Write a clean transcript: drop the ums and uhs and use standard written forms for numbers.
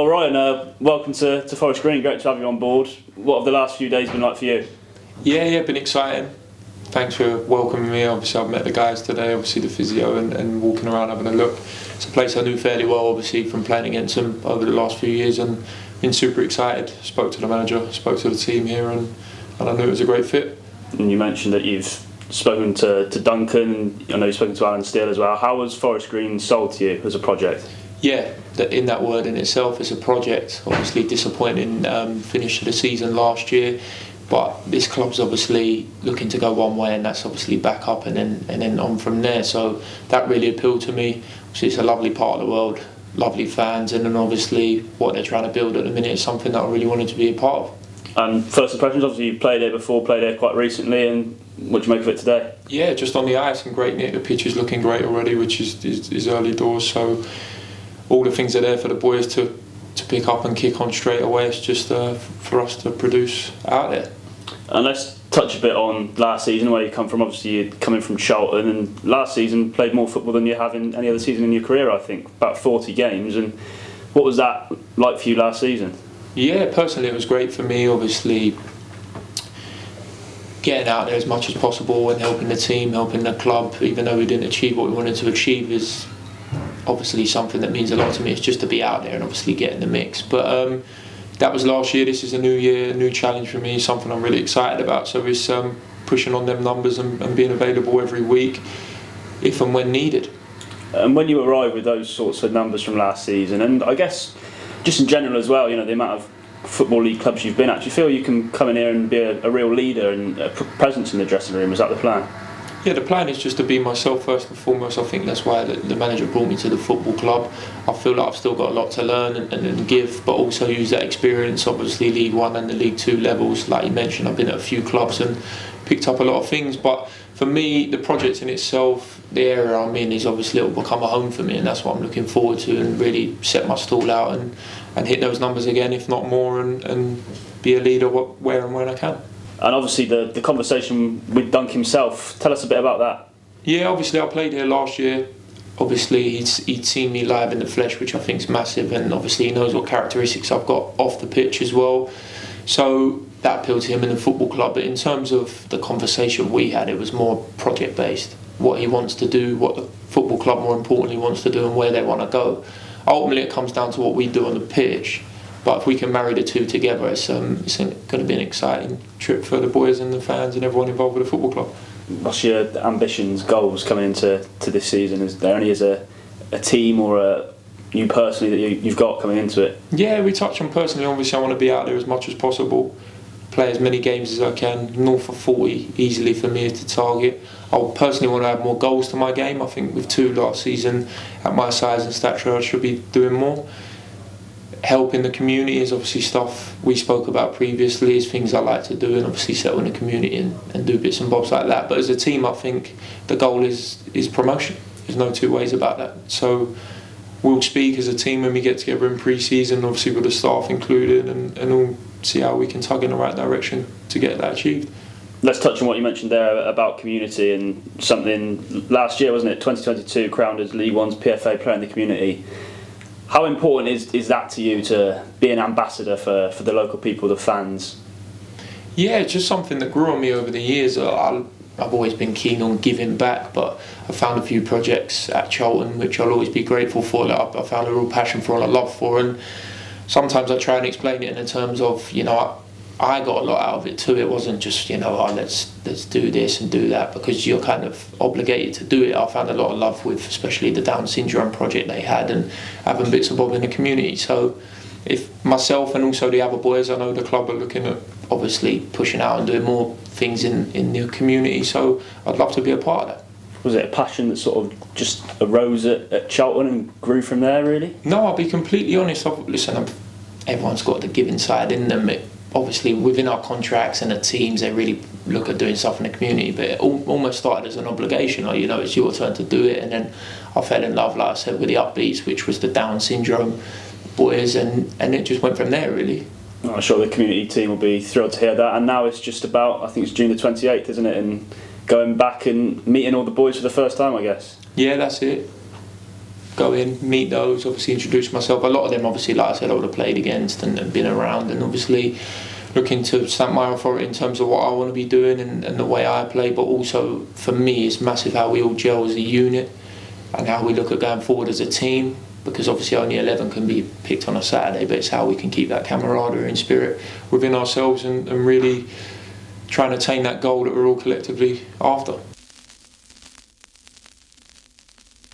Well, Ryan, welcome to Forest Green. Great to have you on board. What have the last few days been like for you? Yeah, been exciting. Thanks for welcoming me. Obviously, I've met the guys today, obviously the physio, and walking around having a look. It's a place I knew fairly well, obviously, from playing against them over the last few years, and been super excited. Spoke to the manager, spoke to the team here, and I knew it was a great fit. And you mentioned that you've spoken to Duncan, and I know you've spoken to Alan Steele as well. How was Forest Green sold to you as a project? Yeah, in that word in itself, it's a project. Obviously disappointing finish to the season last year, but this club's obviously looking to go one way, and that's obviously back up and then on from there. So that really appealed to me. Obviously, it's a lovely part of the world, lovely fans, and then obviously what they're trying to build at the minute is something that I really wanted to be a part of. And first impressions, obviously you played here before, played here quite recently, and what do you make of it today? Yeah, just on the ice and great knit. The pitch is looking great already, which is early doors. So all the things are there for the boys to pick up and kick on straight away. It's just for us to produce out there. And let's touch a bit on last season, where you come from. Obviously you're coming from Charlton, and last season played more football than you have in any other season in your career, I think, about 40 games. And what was that like for you last season? Yeah, personally it was great for me, obviously getting out there as much as possible and helping the team, helping the club, even though we didn't achieve what we wanted to achieve, is obviously something that means a lot to me. It's just to be out there and obviously get in the mix. But that was last year. This is a new year, a new challenge for me, something I'm really excited about. So it's pushing on them numbers and being available every week if and when needed. And when you arrive with those sorts of numbers from last season, and I guess just in general as well, you know, the amount of Football League clubs you've been at, do you feel you can come in here and be a real leader and a presence in the dressing room? Is that the plan? Yeah, the plan is just to be myself first and foremost. I think that's why the manager brought me to the football club. I feel like I've still got a lot to learn and give, but also use that experience, obviously League 1 and the League 2 levels. Like you mentioned, I've been at a few clubs and picked up a lot of things, but for me, the project in itself, the area I'm in, is obviously, it will become a home for me, and that's what I'm looking forward to, and really set my stall out and hit those numbers again, if not more, and be a leader where and when I can. And obviously the conversation with Dunk himself, tell us a bit about that. Yeah, obviously I played here last year. Obviously he'd seen me live in the flesh, which I think is massive, and obviously he knows what characteristics I've got off the pitch as well. So that appealed to him in the football club. But in terms of the conversation we had, it was more project based. What he wants to do, what the football club more importantly wants to do, and where they want to go. Ultimately it comes down to what we do on the pitch. But if we can marry the two together, it's going to be an exciting trip for the boys and the fans and everyone involved with the football club. What's your ambitions, goals coming into this season? Is there any as a team or you personally that you've got coming into it? Yeah, we touch on personally. Obviously, I want to be out there as much as possible, play as many games as I can. North of 40 easily for me is the target. I personally want to add more goals to my game. I think with 2 last season, at my size and stature, I should be doing more. Helping the community is obviously stuff we spoke about previously, is things I like to do, and obviously settle in the community and do bits and bobs like that. But as a team, I think the goal is promotion. There's no two ways about that. So we'll speak as a team when we get together in pre-season, obviously with the staff included, and all see how we can tug in the right direction to get that achieved. Let's touch on what you mentioned there about community, and something last year, wasn't it, 2022, crowned as League One's PFA Player in the Community. How important is that to you, to be an ambassador for the local people, the fans? Yeah, it's just something that grew on me over the years. I've always been keen on giving back, but I found a few projects at Charlton which I'll always be grateful for, that I found a real passion for and a love for, and sometimes I try and explain it in terms of, you know, I got a lot out of it too. It wasn't just, you know, let's do this and do that because you're kind of obligated to do it. I found a lot of love with especially the Down syndrome project they had, and having bits of bob in the community. So if myself and also the other boys, I know the club are looking at obviously pushing out and doing more things in the community, so I'd love to be a part of that. Was it a passion that sort of just arose at Charlton and grew from there, really? No, I'll be completely honest. Everyone's got the giving side in them. Obviously within our contracts and the teams, they really look at doing stuff in the community, but it almost started as an obligation, like, you know, it's your turn to do it. And then I fell in love, like I said, with the Upbeats, which was the Down syndrome boys, and it just went from there, really. I'm sure the community team will be thrilled to hear that. And now it's just about, I think it's June the 28th, isn't it, and going back and meeting all the boys for the first time, I guess. Yeah, that's it. go in, meet those, obviously introduce myself. A lot of them, obviously, like I said, I would have played against and been around, and obviously looking to stamp my authority in terms of what I want to be doing and the way I play. But also for me, it's massive how we all gel as a unit and how we look at going forward as a team, because obviously only 11 can be picked on a Saturday, but it's how we can keep that camaraderie and spirit within ourselves and really try and attain that goal that we're all collectively after.